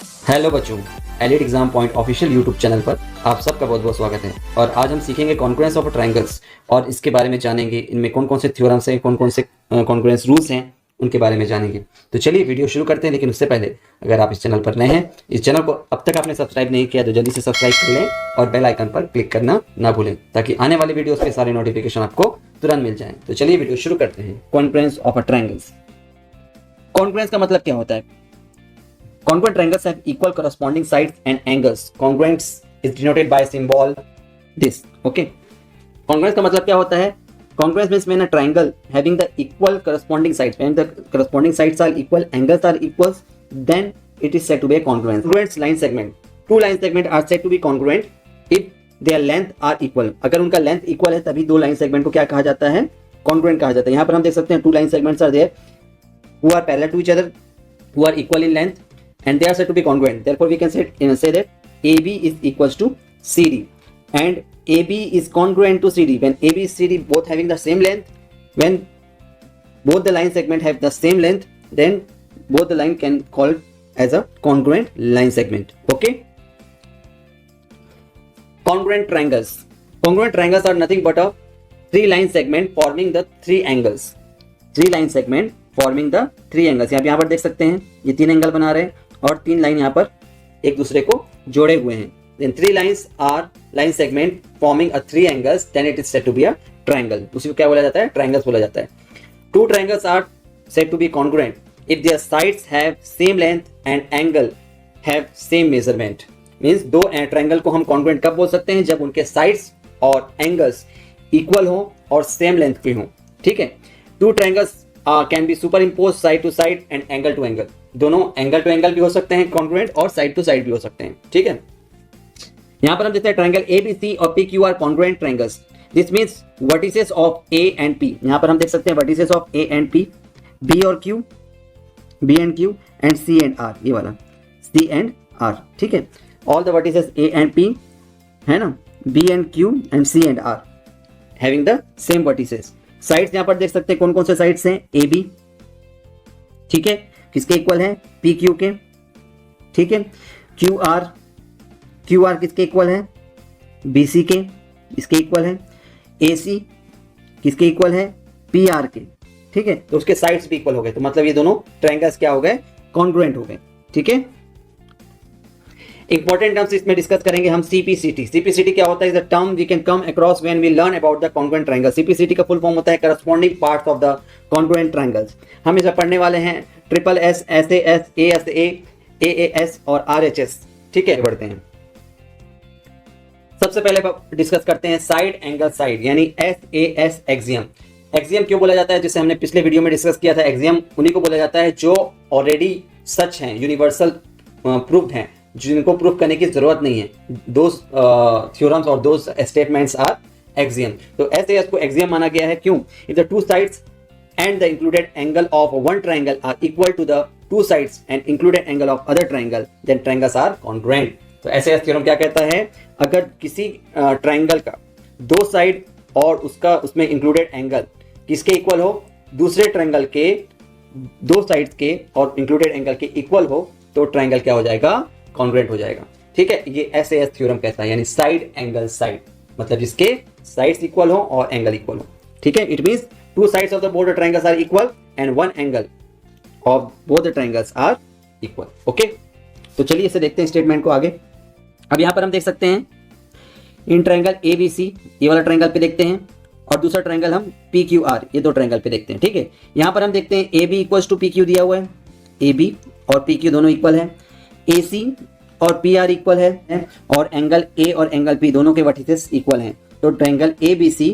Hello बच्चों, elite exam point official YouTube channel पर आप सबका बहुत बहुत स्वागत है। और आज हम सीखेंगे कॉन्ग्रुएंस ऑफ ट्रायंगल्स और इसके बारे में जानेंगे, इनमें कौन कौन से थ्योरम्स हैं, कौन कौन से कॉन्ग्रुएंस रूल्स हैं, उनके बारे में जानेंगे। तो चलिए वीडियो शुरू करते हैं। लेकिन उससे पहले अगर आप इस चैनल पर नए हैं, इस चैनल को अब तक आपने सब्सक्राइब नहीं किया तो जल्दी से सब्सक्राइब कर लें और बेल आइकन पर क्लिक करना ना भूलें, ताकि आने वाले वीडियोस के सारे नोटिफिकेशन आपको तुरंत मिल जाएं। तो चलिए वीडियो शुरू करते हैं। Congruence of a triangles. Congruence का मतलब क्या होता है? Congruent triangles have equal corresponding sides and angles. Congruence is denoted by symbol this. Okay. Congruence का मतलब क्या होता है? Congruence means when a triangle having the equal corresponding sides, when the corresponding sides are equal, angles are equal, then it is said to be a congruence. Congruent line segment. Two line segments are said to be congruent if their length are equal. अगर उनका length equal है तभी दो line segment को क्या कहा जाता है? कॉन्ग्रुएंट कहा जाता है। यहाँ पर हम देख सकते हैं two line segments are there who are parallel to each other, who are equal in length, and they are said to be congruent. Therefore we can say that AB is equals to CD, and AB is congruent to CD when AB is CD both having the same length. When both the line segment have the same length, then both the line can call as a congruent line segment. Okay. Congruent triangles. Congruent triangles are nothing but a three line segment forming the three angles. Three line segment forming the three angles. यहाँ पर देख सकते हैं ये तीन angle बना रहे हैं और तीन लाइन यहाँ पर एक दूसरे को जोड़े हुए हैं। Then three lines are line segment forming a three angles, then it is said to be a triangle. उसी को क्या बोला जाता है? Triangles बोला जाता है। Two triangles are said to be congruent if their sides have same length and angle have same measurement. Means दो ट्रायंगल को हम congruent कब बोल सकते हैं? जब उनके sides और angles equal हो और same length के हों। ठीक है। Two triangles can be superimposed side to side and angle to angle. दोनों एंगल टू एंगल भी हो सकते हैं कॉन्ग्रुएंट और साइड टू साइड भी हो सकते हैं। ठीक है। यहां पर हम देखते हैं ट्रायंगल ABC और PQ R congruent triangles. This means vertices of A and P। यहां पर हम देख सकते हैं vertices of A and P, B और Q, B and Q and C and R, ये वाला C एंड R। ठीक है। All the vertices A and P है ना, B and Q and C and R having the same vertices. Sides यहां पर देख सकते हैं कौन कौन से साइड्स हैं? AB, ठीक है, किसके इक्वल है? PQ के। ठीक है। QR किसके इक्वल है? BC के, इसके इक्वल है। AC किसके इक्वल है? PR के। ठीक है। तो उसके साइड्स भी इक्वल हो गए, तो मतलब ये दोनों ट्रायंगल्स क्या हो गए? कॉन्ग्रुएंट हो गए। ठीक है। इंपॉर्टेंट टर्म्स इसमें डिस्कस करेंगे हम। CPCT। CPCT क्या होता है? Is a term we can come across when we learn about the congruent triangle. CPCT का फुल फॉर्म होता है corresponding parts of the congruent triangles. हम इसे पढ़ने वाले हैं SSS, SAS, ASA, AAS और RHS। ठीक है, बढ़ते हैं। सबसे पहले डिस्कस करते हैं साइड एंगल साइड, यानी SAS एक्सियम। एक्सियम क्यों बोला जाता है? जिसे हमने पिछले वीडियो में डिस्कस किया था। एक्सियम उन्हीं को बोला जाता है जो ऑलरेडी सच हैं, यूनिवर्सल प्रूव्ड हैं, जिनको प्रूफ करने की जरूरत नहीं है। दोस थ्योरम्स और दोस स्टेटमेंट्स आर एक्सियम। तो SAS को एक्सियम माना गया है। क्यों? If the two sides and the included angle of one triangle are equal to the two sides and included angle of other triangle, then triangles are congruent. तो SAS theorem क्या कहता है? अगर किसी ट्रायंगल का दो साइड और उसमें इंक्लूडेड एंगल किसके इक्वल हो? दूसरे ट्रायंगल के दो साइड्स के और इंक्लूडेड एंगल के इक्वल हो, तो ट्रायंगल क्या हो जाएगा? कॉन्ग्रुएंट हो जाएगा। ठीक है। ये SAS थ्योरम कहता है, यानी साइड एंगल साइड, मतलब जिसके साइड्स इक्वल हो और एंगल इक्वल हो। ठीक है। It means two sides of the both the triangles are equal and one angle of both the triangles are equal. Okay? तो चलिए इसे देखते हैं स्टेटमेंट को आगे। अब यहाँ पर हम देख सकते हैं इन ट्रायंगल ABC, ये वाला ट्रायंगल पे देखते हैं, और दूसरा ट्रायंगल हम PQR, ये दो ट्रायंगल पे देखते हैं। ठीक है। यहाँ पर हम देखते हैं AB इक्वल्स टू PQ दिया हुआ है। AB और PQ दोनों इक्वल है। AC और PR इक्वल है, और एंगल A और एंगल P दोनों के वर्टिसेस इक्वल हैं। तो triangle ABC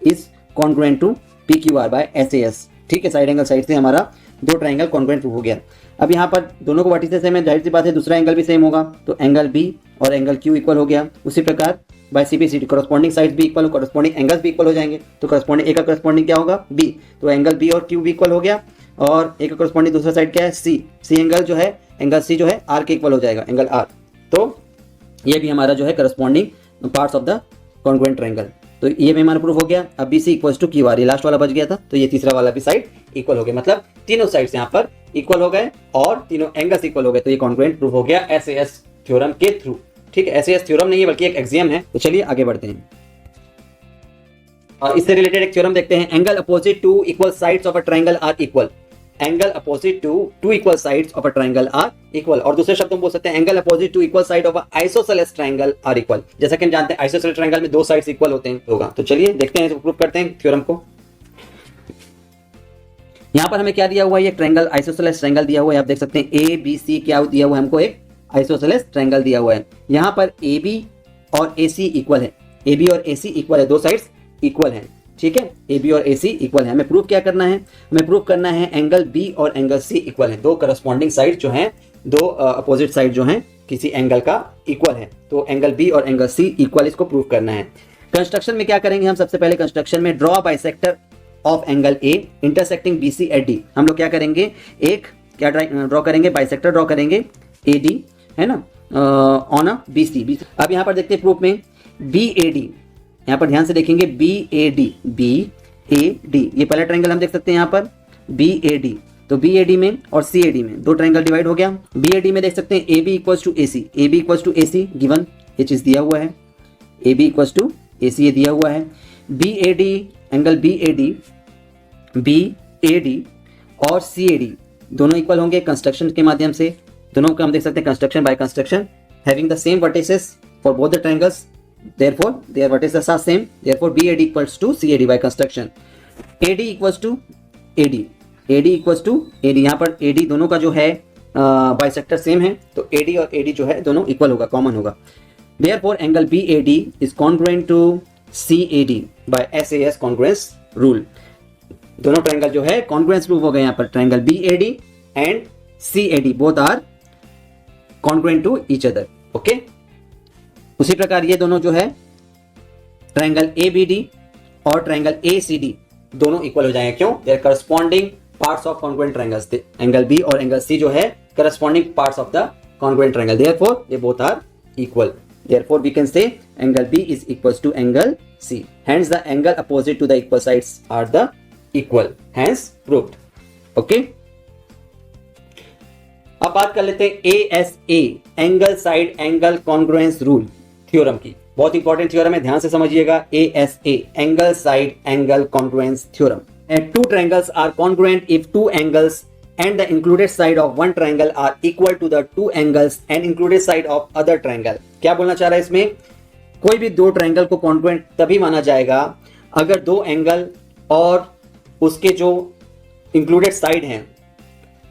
is congruent to PQR by SAS। ठीक है। साइड एंगल साइड से हमारा दो ट्रायंगल कॉन्ग्रुएंट हो गया। अब यहाँ पर दोनों को वर्टिसेस सेम है, जाहिर सी बात है दूसरा एंगल भी सेम होगा, तो एंगल B और एंगल Q इक्वल हो गया। उसी प्रकार बाय CPCT कॉरस्पॉन्डिंग साइड्स भी इक्वल हो, कॉरस्पॉन्डिंग एंगल्स भी इक्वल हो जाएंगे। तो कॉरस्पॉन्डिंग A का कॉरस्पॉन्डिंग क्या होगा? B, तो एंगल B और Q भी इक्वल हो गया, और A का कॉरस्पॉन्डिंग दूसरा साइड क्या है? C एंगल जो है, एंगल C जो है R के इक्वल हो जाएगा, एंगल R। तो ये भी हमारा जो है corresponding parts of the congruent triangle. तो ये भी हमारा प्रूफ हो गया। अब BC इक्वल्स टू QR, ये लास्ट वाला बच गया था, तो ये तीसरा वाला भी साइड इक्वल हो गया। मतलब तीनों साइड्स यहाँ पर इक्वल हो गए और तीनों एंगल्स इक्वल हो गए, तो ये कॉन्ग्रुएंट प्रूफ हो गया एसएएस थ्योरम के थ्रू। ठीक है, एसएएस थ्योरम नहीं है बल्कि एक एक्सियम है। तो चलिए आगे बढ़ते हैं और इससे रिलेटेड एक थ्योरम देखते हैं। Angle opposite to equal sides of a triangle are equal. Angle opposite to two equal sides of a triangle are equal, और दूसरे शब्दों में बोल सकते हैं angle opposite to equal side of a isosceles triangle are equal. जैसा कि हम जानते हैं आइसोसेलेस ट्रायंगल में दो साइड्स इक्वल होते हैं होगा। तो चलिए देखते हैं, प्रूव करते हैं थ्योरम को। यहां पर हमें क्या दिया हुआ है, ये ट्रायंगल आइसोसेलेस ट्रायंगल दिया हुआ है। आप देख सकते हैं ए बी सी क्या दिया हुआ है हमको, एक आइसोसेलेस ट्रायंगल दिया हुआ है। यहां पर ए बी और ए सी इक्वल है, ए बी और ए सी इक्वल है, दो साइड्स इक्वल हैं। ठीक है, ए बी और ए सी इक्वल है। हमें प्रूव क्या करना है, हमें प्रूव करना है एंगल बी और एंगल सी इक्वल है। दो करस्पॉन्डिंग साइड जो हैं, दो अपोजिट साइड जो हैं किसी एंगल का इक्वल है, तो एंगल बी और एंगल सी इक्वल, इसको प्रूव करना है। कंस्ट्रक्शन में क्या करेंगे हम, सबसे पहले कंस्ट्रक्शन में draw bisector of angle A intersecting B C at D. हम लोग क्या करेंगे, एक क्या ड्रॉ करेंगे, बाइसेक्टर ड्रॉ करेंगे ए डी, है ना, ऑन अ बी सी। अब यहाँ पर देखते हैं प्रूफ में बी ए डी, यहाँ पर ध्यान से देखेंगे बी ए डी, ये पहला ट्रायंगल हम देख सकते हैं यहाँ पर बी ए डी। तो बी ए डी में और सी ए डी में दो ट्रायंगल डिवाइड हो गया। बी ए डी में देख सकते हैं A B equals to A C, A B equals to A C given, ये चीज दिया हुआ है, A B equals to A C ये दिया हुआ है। B A D, angle B A D और सी ए डी दोनों इक्वल होंगे कंस्ट्रक्शन के माध्यम से। दोनों का हम देख सकते हैं construction by construction, having the same vertices for both the triangles, therefore their vertices are same, therefore BAD equals to CAD by construction। AD equals to AD, AD equals to AD, यहाँ पर AD दोनों का जो है bisector same है, तो AD और AD जो है दोनों इक्वल होगा, कॉमन होगा। therefore angle BAD is congruent to CAD by SAS congruence rule। दोनों ट्रायंगल जो है कॉन्ग्रुएंस प्रूफ हो गए यहाँ पर, triangle BAD and CAD both are congruent to each other। Okay, उसी प्रकार ये दोनों जो है ट्रायंगल ABD और ट्रायंगल ACD दोनों इक्वल हो जाएंगे। क्यों, they are corresponding parts of congruent triangles. Angle B और एंगल C जो है corresponding parts of the congruent triangle, therefore they both are equal. Therefore we can say angle B is equals to angle C, hence the angle opposite to the equal sides are the equal, hence proved. Okay, अब बात कर लेते हैं ASA angle side angle congruence rule theorem की। बहुत important theorem है, ध्यान से समझिएगा। ASA angle side angle congruence theorem. Two triangles are congruent if two angles and the included side of one triangle are equal to the two angles and included side of other triangle. क्या बोलना चाह रहा है इसमें, कोई भी दो triangle को कॉन्ग्रुएंट तभी माना जाएगा अगर दो एंगल और उसके जो इंक्लूडेड साइड हैं,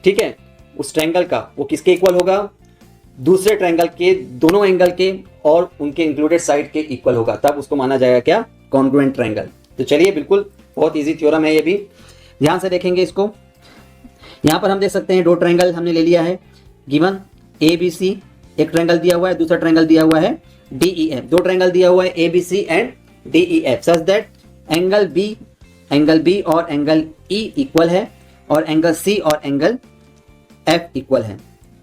ठीक है, उस ट्रायंगल का वो किसके इक्वल होगा, दूसरे ट्रायंगल के दोनों एंगल के और उनके इंक्लूडेड साइड के इक्वल होगा, तब उसको माना जाएगा क्या, कॉन्ग्रुएंट ट्रायंगल। तो चलिए, बिल्कुल बहुत इजी थ्योरम है ये भी, ध्यान से देखेंगे इसको। यहां पर हम देख सकते हैं दो ट्रायंगल हमने ले लिया है गिवन ABC, एक ट्रायंगल दिया हुआ है, दूसरा ट्रायंगल दिया हुआ है DEF। दो ट्रायंगल दिया हुआ है ABC and DEF such that angle B और एंगल E इक्वल है और एंगल C और एंगल F इक्वल है।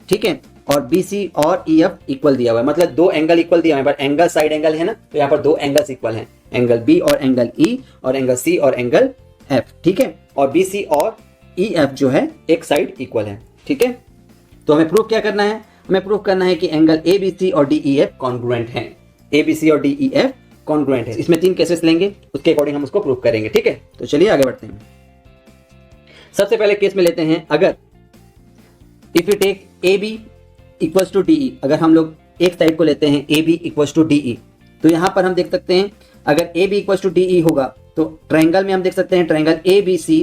ठीक है, और BC और EF इक्वल दिया हुआ है, मतलब दो एंगल इक्वल दिया हुआ है, पर एंगल साइड एंगल है ना, तो यहाँ पर दो एंगल्स इक्वल हैं, एंगल B और एंगल E और एंगल C और एंगल F। ठीक है, और BC और EF जो है एक साइड इक्वल है। ठीक है, तो हमें प्रूफ क्या करना है, हमें प्रूफ करना है कि एंगल ABC और DEF कॉन्ग्रुएंट हैं। ABC और DEF कॉन्ग्रुएंट है। इसमें तीन केसेस लेंगे, उसके अकॉर्डिंग हम उसको प्रूफ करेंगे। ठीक है, तो चलिए आगे बढ़ते हैं। सबसे पहले केस में लेते हैं, अगर if you take AB equals to DE, अगर हम लोग एक साइड को लेते हैं AB इक्वल्स टू DE, तो यहां पर हम देख सकते हैं अगर AB इक्वल्स टू DE होगा तो ट्रायंगल में हम देख सकते हैं triangle ABC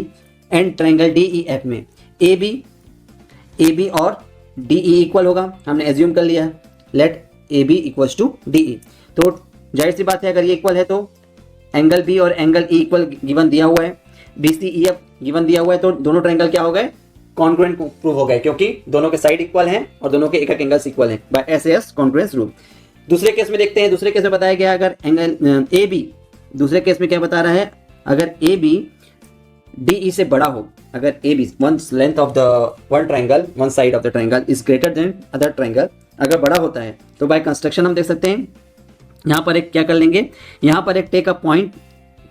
and triangle DEF में AB और DE इक्वल होगा, हमने एज्यूम कर लिया है, let AB equals to DE। तो जाहिर सी बात है अगर ये इक्वल है तो एंगल B और एंगल E इक्वल गिवन दिया हुआ है, BC EF गिवन दिया हुआ है, तो दोनों ट्रायंगल क्या हो गए, कॉन्ग्रुएंट प्रूव हो गए, क्योंकि दोनों के साइड इक्वल हैं और दोनों के एक एक एंगल्स इक्वल हैं बाय SAS कॉन्ग्रुएंस रूल। दूसरे केस में देखते हैं, दूसरे केस में बताया गया अगर एंगल AB, दूसरे केस में क्या बता रहा है, अगर AB DE से बड़ा हो, अगर AB one length of the one triangle, one side of the triangle is greater than other triangle, अगर बड़ा होता है तो बाय कंस्ट्रक्शन हम देख सकते हैं, यहाँ पर एक क्या कर लेंगे, यहाँ पर एक take a point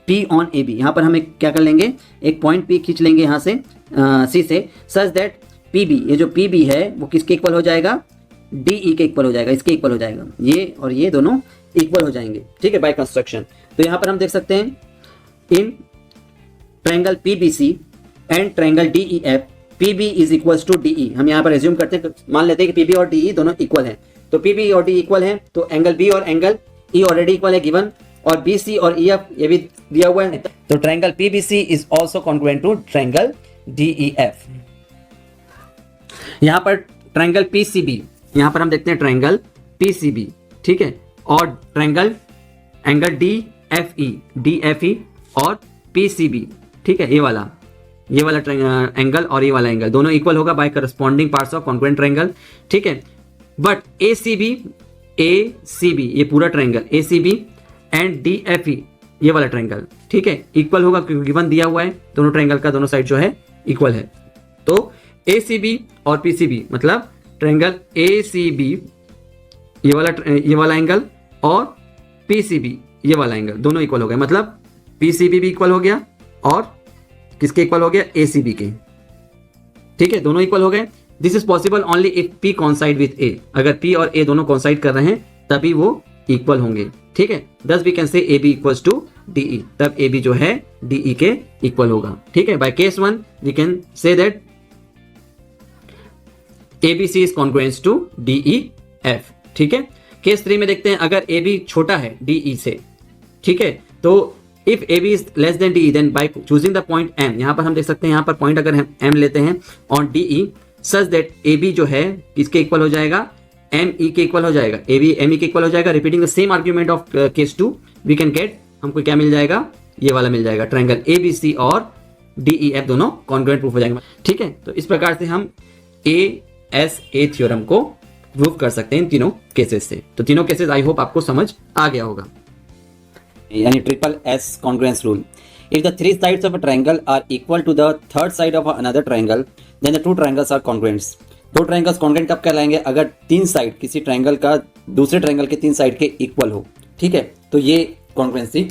P on AB, यहाँ पर हम एक क्या कर लेंगे, एक पॉइंट P खींच लेंगे यहाँ से C से, सच दैट पीबी, ये जो पीबी है वो किसके इक्वल हो जाएगा, डीई के इक्वल हो जाएगा, इसके इक्वल हो जाएगा, ये और ये दोनों इक्वल हो जाएंगे, ठीक है, बाय कंस्ट्रक्शन। तो यहाँ पर हम देख सकते हैं in triangle PBC and triangle DEF PB is equals to DE. हम यहाँ पर एज्यूम करते हैं, मान लेते हैं कि पीबी और डीई दोनों इक्वल हैं, तो पीबी और डी इक्वल हैं, तो एंगल बी और एंगल ई ऑलरेडी इक्वल है गिवन, और बीसी और ईएफ ये भी दिया हुआ है, तो triangle PBC is also congruent to triangle DEF. यहाँ पर ट्रायंगल पीसीबी, यहाँ पर हम देखते हैं ट्रायंगल पीसीबी, ठीक है, और ट्रायंगल एंगल डीएफई और पीसीबी, ठीक है, ये वाला एंगल और ये वाला एंगल दोनों इक्वल होगा by corresponding parts of congruent triangle, ठीक है। बट एसीबी ये पूरा ट्रायंगल एसीबी एंड डीएफई ये वाला ट्रायंगल, ठीक है, इक्वल होगा क्योंकि गिवन दिया हुआ है, दोनों ट्रायंगल का दोनों साइड जो है इक्वल है। तो एसीबी और पीसीबी मतलब ट्रायंगल एसीबी ये वाला एंगल और पीसीबी ये वाला एंगल दोनों इक्वल हो गए, मतलब पीसीबी भी इक्वल हो गया और किसके इक्वल हो गया, एसीबी के, ठीक है, दोनों इक्वल हो गए। This is possible only if P coincide with A, अगर पी और ए दोनों कॉन्साइड कर रहे हैं तभी वो इक्वल होंगे, ठीक है। दस we can say A B equals to DE, तब ए बी जो है डीई के इक्वल होगा, ठीक है। By case 1 we can say that ABC is congruent to DEF, ठीक है। केस 3 में देखते हैं, अगर ए बी छोटा है डीई से, ठीक है, तो if A B is less than DE then by choosing the point M, यहां पर हम देख सकते हैं, यहां पर पॉइंट अगर हम एम लेते हैं on DE such that A B जो है किसके इक्वल हो जाएगा, एम ई के इक्वल हो जाएगा, ए बी एम ई के इक्वल हो जाएगा। Repeating the same argument of case 2 we can get, हमको क्या मिल जाएगा, ये वाला मिल जाएगा, ट्रायंगल ए बी सी और डीईएफ दोनों कॉन्ग्रुएंट प्रूफ हो जाएंगे, ठीक है। तो इस प्रकार से हम ए थ्योरम को प्रूव कर सकते हैं इन तीनों केसेस से। तो तीनों केसेस आई होप आपको समझ आ गया होगा। यानी triple S congruence rule, if the three sides of a triangle are equal to the third side of another triangle then the two triangles are congruents. दो ट्रायंगल्स कॉन्ग्रुएंट कब कहलाएंगे, अगर तीन साइड किसी ट्रायंगल का दूसरे ट्रायंगल के तीन साइड के इक्वल हो, ठीक है, तो ये congruency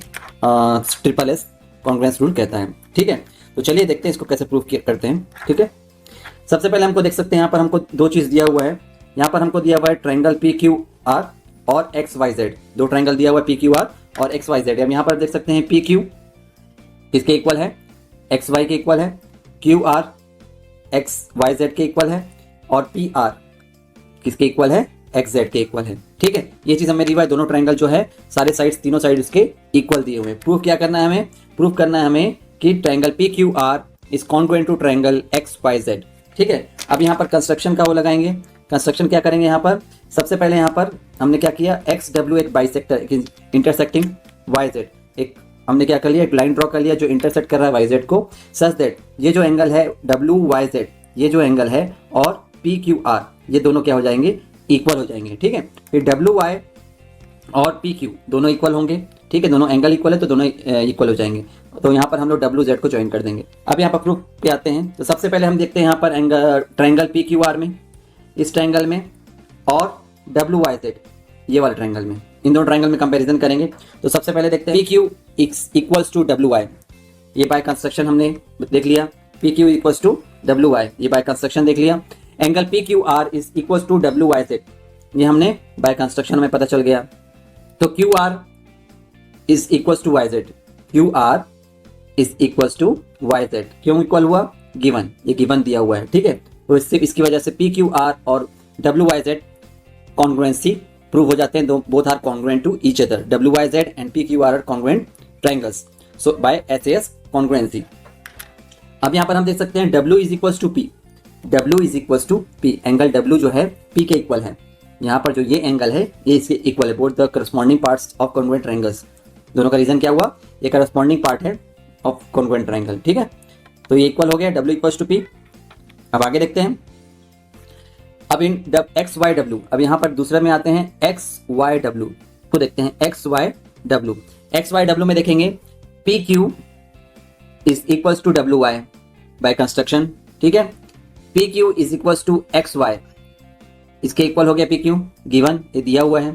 triple S congruence rule कहता है, ठीक है। तो चलिए देखते हैं इसको कैसे प्रूव करते हैं, ठीक है। सबसे पहले हमको देख सकते हैं, यहाँ पर हमको दो चीज़ दिया हुआ है, यहाँ पर हमको दिया हुआ है ट्रायंगल पी क्यू आर और एक्स वाई जेड, दो ट्रायंगल दिया हुआ है पी क्यू आर और एक्स वाई जेड। हम यहाँ पर देख सकते हैं पी क्यू किसके इक्वल है, एक्स वाई के इक्वल है, Q R X Y Z के इक्वल है, और पी आर किसके इक्वल है, एक्स जेड के इक्वल है, ठीक है। ये चीज़ हमें दी हुआ है, दोनों ट्रायंगल जो है सारे साइड्स तीनों साइड इसके इक्वल दिए हुए हैं। प्रूफ क्या करना है हमें, प्रूफ करना है हमें कि triangle P Q R is congruent to triangle X Y Z, ठीक है। अब यहाँ पर कंस्ट्रक्शन का वो लगाएंगे, कंस्ट्रक्शन क्या करेंगे, यहाँ पर सबसे पहले यहाँ पर हमने क्या किया, एक्स डब्ल्यू एक बाइसेक्टर इंटरसेक्टिंग वाई जेड, एक हमने क्या कर लिया, एक लाइन ड्रॉ कर लिया जो इंटरसेक्ट कर रहा है वाई जेड को, सच दैट ये जो एंगल है डब्ल्यू वाई जेड, ये जो एंगल है और पी क्यू आर ये दोनों क्या हो जाएंगे, इक्वल हो जाएंगे, ठीक है। फिर डब्ल्यू वाई और पी क्यू दोनों इक्वल होंगे, ठीक है, दोनों एंगल इक्वल है तो दोनों इक्वल हो जाएंगे। तो यहाँ पर हम लोग डब्ल्यू जेड को ज्वाइन कर देंगे। अब यहाँ पर प्रूफ पे आते हैं, तो सबसे पहले हम देखते हैं यहाँ पर angle triangle P Q are में, इस ट्रायंगल में, और डब्ल्यू वाई जेड ये वाले ट्रायंगल में, इन दोनों ट्रायंगल में कंपैरिजन करेंगे। तो सबसे पहले देखते हैं P Q equals to W Y, ये बाय कंस्ट्रक्शन हमने देख लिया, P Q equals to W Y ये बाय कंस्ट्रक्शन देख लिया। Angle P Q R is equals to W Y Z, ये हमने बाय कंस्ट्रक्शन में पता चल गया। तो Q R is equals to Y Z, Q R is equals to Y Z, क्यों इक्वल हुआ, गिवन, ये गिवन दिया हुआ है, ठीक है। तो इससे इसकी वजह से पी क्यू आर और W Y Z congruency prove हो जाते हैं, दो both are congruent to each other, W Y Z and P Q R are congruent triangles, so by SS congruency. अब यहाँ पर हम देख सकते हैं W is equals to P, W is equals to P, angle W जो है P के इक्वल है, यहाँ पर जो ये एंगल है ये इसके इक्वल है, both the corresponding parts of congruent triangles, दोनों का रीजन क्या हुआ, ये करस्पॉन्डिंग पार्ट है ऑफ कॉन्ग्रुएंट ट्रायंगल, ठीक है। तो ये इक्वल हो गया, W इक्वल्स टू पी। अब आगे देखते हैं, अब इन एक्स वाई डब्ल्यू, अब यहाँ पर दूसरे में आते हैं एक्स वाई डब्ल्यू को देखते हैं, एक्स वाई डब्ल्यू में देखेंगे P Q is equals to W Y by construction, ठीक है। P Q is equals to X Y, इसके इक्वल हो गया पी क्यू, गिवन ये दिया हुआ है।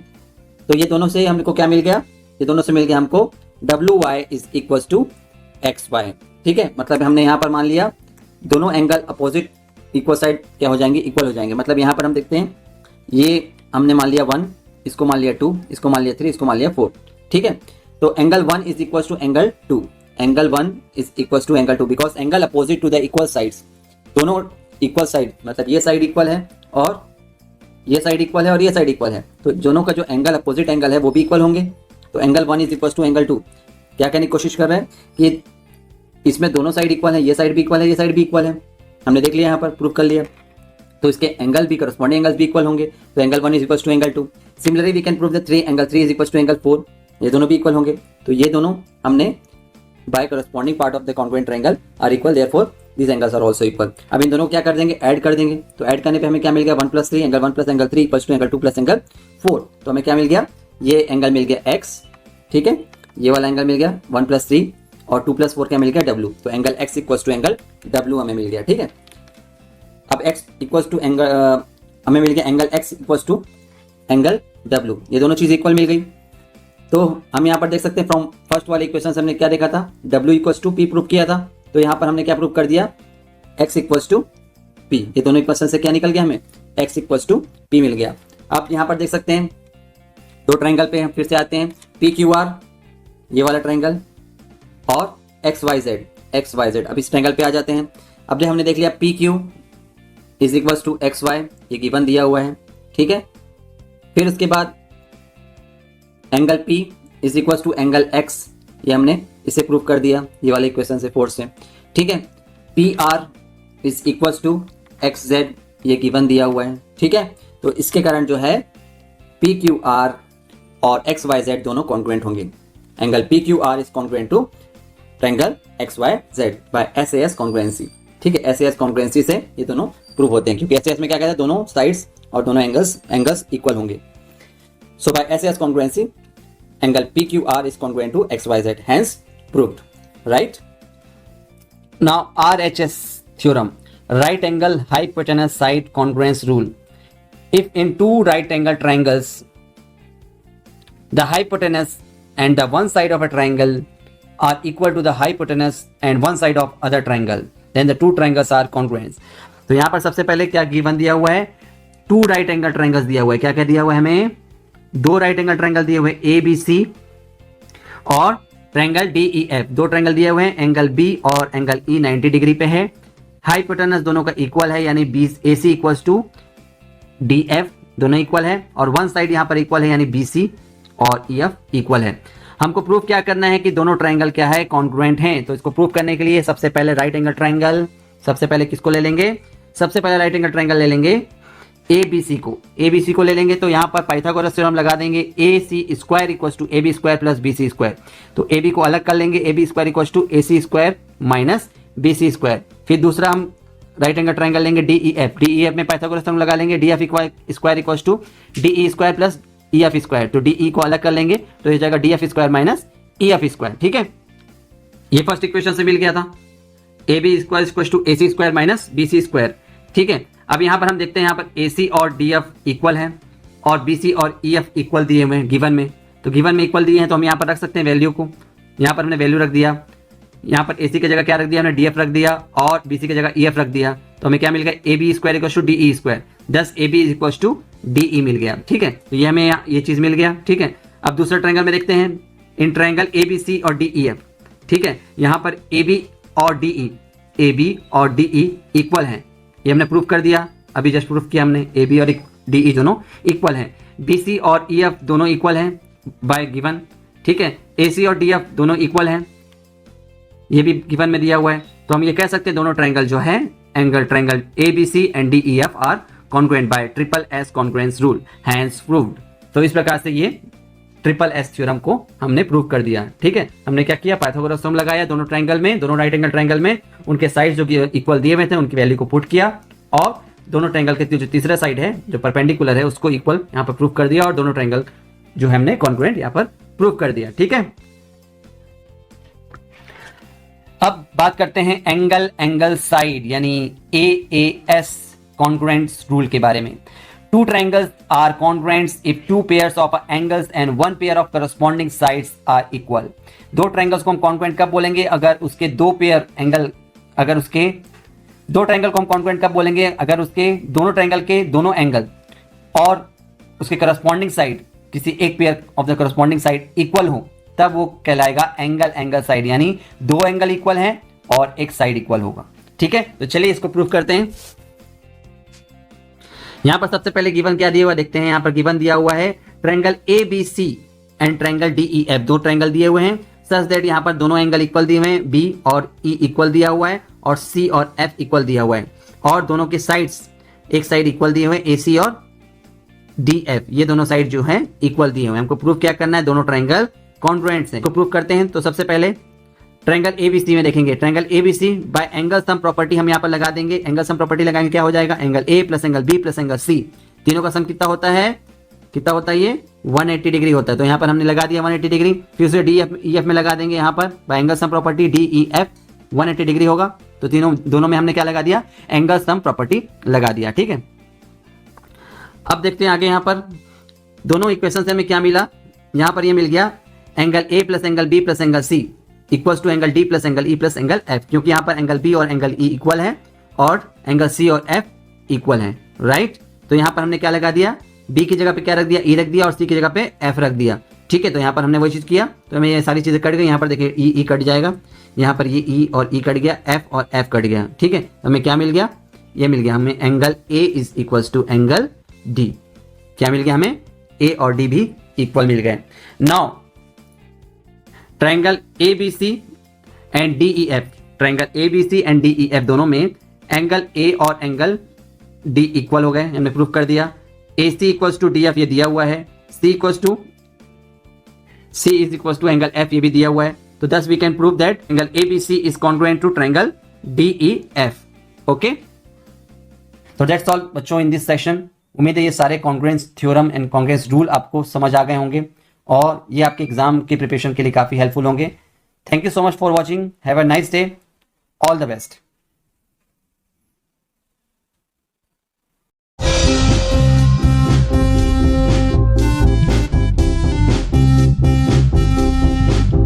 तो ये दोनों से हमको क्या मिल गया, ये दोनों से मिल गया हमको W Y is equals to X Y, ठीक है। मतलब हमने यहाँ पर मान लिया दोनों एंगल अपोजिट इक्वल साइड क्या हो जाएंगे, इक्वल हो जाएंगे। मतलब यहाँ पर हम देखते हैं ये हमने मान लिया 1, इसको मान लिया 2, इसको मान लिया 3, इसको मान लिया 4, ठीक है। तो angle 1 is equal to angle 2, angle 1 is equal to angle 2 because angle opposite to the equal sides, दोनों इक्वल साइड, मतलब ये साइड इक्वल है और ये साइड इक्वल है और ये साइड इक्वल है, तो दोनों का जो एंगल अपोजिट एंगल है वो भी इक्वल होंगे। तो angle 1 is equal to angle 2। क्या कहने की कोशिश कर रहे हैं कि इसमें दोनों साइड इक्वल है, ये साइड भी इक्वल है, ये साइड भी इक्वल है, हमने देख लिया यहाँ पर प्रूव कर लिया। तो इसके एंगल भी, करस्पॉन्डिंग एंगल्स भी इक्वल होंगे। तो angle 1 is equal to angle 2। Similarly we can prove the 3 angle 3 is equal to angle 4, ये दोनों भी इक्वल होंगे। तो ये दोनों हमने by corresponding part of the congruent triangle are equal, therefore these angles are also equal। अब इन दोनों को क्या कर देंगे, ऐड कर देंगे। तो ऐड करने पे हमें क्या मिल गया, 1 + 3, angle 1 + angle 3 equals to angle 2 + angle 4। तो हमें क्या मिल गया, ये एंगल मिल गया x, ठीक है, ये वाला एंगल मिल गया 1 + 3 और 2 + 4 क्या मिल गया w। तो angle x equals to angle w हमें मिल गया, ठीक है। अब x इक्वल्स टू एंगल हमें मिल गया angle x equals to angle w, ये दोनों चीज इक्वल मिल गई। तो हम यहाँ पर देख सकते हैं फ्रॉम फर्स्ट वाले इक्वेशन से हमने क्या देखा था, w equals to p prove किया था। तो यहाँ पर हमने क्या प्रूव कर दिया, x इक्वल्स टू p, ये दोनों इक्वेशन से क्या निकल गया, हमें x इक्वल्स टू p मिल गया। आप यहाँ पर देख सकते हैं दो ट्रायंगल पे हम फिर से आते हैं, PQR ये वाला ट्रायंगल और XYZ। अब इस ट्रायंगल पे आ जाते हैं। अब जो हमने देख लिया PQ is equals to XY, ये गिवन दिया हुआ है, ठीक है। फिर उसके बाद angle P is equals to angle X, ये हमने इसे प्रूव कर दिया ये वाले इक्वेशन से, 4 से, ठीक है। PR is equals to XZ, ये गिवन दिया हुआ है, ठीक है। तो इसके कारण जो है PQR और XYZ दोनों कॉन्ग्रुएंट होंगे। Angle PQR is congruent to triangle XYZ by SAS congruency, ठीक है। SAS कॉन्ग्रुएंसी से ये दोनों प्रूव होते हैं, क्योंकि SAS में क्या कहता है, दोनों साइड्स और दोनों एंगल्स इक्वल होंगे। So by SAS congruency angle PQR is congruent to XYZ, hence proved, right. Now RHS theorem, right angle hypotenuse side congruence rule. If in two right angle triangles the hypotenuse and the one side of a triangle are equal to the hypotenuse and one side of other triangle, then the two triangles are congruent। तो यहाँ पर सबसे पहले क्या given दिया हुआ है, to right angle triangles दिया हुआ है। क्या क्या दिया हुआ है हमें, दो राइट एंगल ट्रायंगल दिए हुए ABC और ट्रायंगल DEF, दो ट्रायंगल दिए हुए हैं, एंगल B और एंगल E 90 डिग्री पे है। हाइपोटेनस दोनों का इक्वल है, यानी AC इक्वल्स टू DF, दोनों इक्वल है, और वन साइड यहाँ पर इक्वल है, यानी BC और EF इक्वल है। हमको प्रूव क्या करना है कि दोनों ट्रायंगल क्या है, कॉन्ग्रुएंट हैं। तो इसको प्रूव करने के लिए सबसे पहले राइट एंगल ट्रायंगल, सबसे पहले किसको ले लेंगे, सबसे पहले राइट एंगल ट्रायंगल ले लेंगे ABC को ले लेंगे। तो यहाँ पर पाइथागोरस थ्योरम लगा देंगे, AC square equals to AB square plus BC square. तो AB को अलग कर लेंगे, AB square equals to AC square minus BC square. फिर दूसरा हम राइट एंगल ट्रायंगल लेंगे DEF में पाइथागोरस थ्योरम लगा लेंगे, DF square equals to DE square plus EF square. तो DE को अलग कर लेंगे, तो ये जाएगा DF square minus EF square, ठीक है। ये फर्स्ट इक्वेशन से मिल गया था, AB square equals to AC square minus BC square, ठीक है। अब यहाँ पर हम देखते हैं, यहाँ पर AC और DF इक्वल है और BC और EF इक्वल दिए हुए हैं गिवन में। तो गिवन में इक्वल दिए हैं, तो हम यहाँ पर रख सकते हैं वैल्यू को। यहाँ पर हमने वैल्यू रख दिया, यहाँ पर AC की जगह क्या रख दिया हमने, DF रख दिया, और BC की जगह EF रख दिया। तो हमें क्या मिल गया, AB square equals to DE square, 10 AB equals to DE मिल गया, ठीक है। तो ये हमें ये चीज़ मिल गया, ठीक है। अब दूसरे ट्रायंगल में देखते हैं, इन ट्रायंगल ABC और DEF, ठीक है। यहाँ पर AB और DE इक्वल हैं, ये हमने प्रूफ कर दिया, अभी जस्ट प्रूफ किया हमने, AB और DE दोनों इक्वल हैं। BC और EF दोनों इक्वल हैं बाय गिवन, ठीक है। AC और DF दोनों इक्वल हैं, ये भी गिवन में दिया हुआ है। तो हम ये कह सकते हैं दोनों ट्रायंगल जो है triangle ABC and DEF are congruent by triple S congruence rule, hence proved. तो इस प्रकार से ये ट्रिपल S थ्योरम को हमने प्रूव कर दिया, ठीक है। हमने क्या किया, पाइथागोरस थ्योरम लगाया दोनों ट्रायंगल में, दोनों राइट एंगल ट्रायंगल में, उनके साइड जो इक्वल दिए हुए थे उनकी वैल्यू को पुट किया, और दोनों ट्रायंगल के जो तीसरा साइड है जो परपेंडिकुलर है उसको इक्वल यहाँ पर प्रूव कर दिया, और दोनों ट्रायंगल जो है हमने कॉन्ग्रुएंट यहाँ पर प्रूव कर दिया, ठीक है। अब बात करते हैं एंगल साइड यानी AAS कॉन्ग्रुएंट्स रूल के बारे में। Two triangles are congruent if two pairs of angles and one pair of corresponding sides are equal। दो ट्रायंगल्स को हम कॉन्ग्रुएंट कब बोलेंगे, अगर उसके दो पेयर एंगल, अगर उसके दो ट्रायंगल को हम कॉन्ग्रुएंट कब बोलेंगे? अगर उसके दोनों ट्रायंगल के दोनों एंगल और उसके करस्पॉन्डिंग साइड किसी एक pair of the corresponding side equal हो, तब वो कहलाएगा एंगल एंगल साइड, यानी दो एंगल इक्वल हैं और एक साइड इक्वल होगा। ठीक है, तो चलिए इसको प्रूफ करते हैं। यहां पर सबसे पहले गिवन क्या दिया हुआ देखते हैं। यहां पर गिवन दिया हुआ है triangle ABC and triangle DEF, दो ट्रायंगल दिए हुए हैं सच दैट यहां पर दोनों एंगल इक्वल दिए हुए हैं, B और E इक्वल दिया हुआ है और C और F इक्वल दिया हुआ है, और दोनों के साइड्स एक साइड इक्वल दिए हुए हैं, AC और DF, ये दोनों साइड जो है इक्वल दिए हुए हैं। हमको प्रूफ क्या करना है? दोनों ट्रायंगल कॉन्ग्रुएंट हैं। तो प्रूफ करते हैं। तो सबसे पहले ट्रायंगल ABC में देखेंगे, triangle ABC bye angle sum property हम यहाँ पर लगा देंगे। एंगल सम प्रॉपर्टी लगाएंगे, क्या हो जाएगा? Angle A plus angle B plus angle C, तीनों का सम कितना होता है? कितना होता है? ये 180 डिग्री होता है। तो यहाँ पर हमने लगा दिया 180 डिग्री। फिर उसे DEF में लगा देंगे, यहाँ पर bye angle sum property DEF 180 degree होगा। तो दोनों में हमने क्या लगा दिया? एंगल सम प्रॉपर्टी लगा दिया। ठीक है, अब देखते हैं आगे। यहाँ पर दोनों इक्वेशन से हमें क्या मिला? यहाँ पर ये मिल गया angle A plus angle B plus angle C equals to angle D plus angle E plus angle F, क्योंकि यहाँ पर एंगल B और एंगल E इक्वल है और एंगल C और F इक्वल है, राइट। तो यहाँ पर हमने क्या लगा दिया? B की जगह पे क्या रख दिया? E रख दिया और C की जगह पे F रख दिया। ठीक है, तो यहाँ पर हमने वही चीज़ किया, तो हमें ये सारी चीज़ें कट गई। यहाँ पर देखिए E कट जाएगा, यहाँ पर ये E और E कट गया, F और F कट गया। ठीक है, तो हमें क्या मिल गया? ये मिल गया हमें angle A is equals to angle D। क्या मिल गया हमें? A और D भी इक्वल मिल गए। Now triangle ABC and DEF, triangle ABC and DEF दोनों में एंगल A और एंगल D इक्वल हो गए, हमने प्रूफ कर दिया। AC इक्वल्स टू DF ये दिया हुआ है, C is equals to angle F ये भी दिया हुआ है। तो thus we can prove that angle ABC is congruent to triangle DEF। Okay, तो दैट्स ऑल बच्चों इन दिस सेशन। उम्मीद है ये सारे congruence theorem and congruence rule आपको समझ आ गए होंगे और ये आपके एग्जाम के प्रिपरेशन के लिए काफी हेल्पफुल होंगे। Thank you so much for watching, have a nice day, all the best.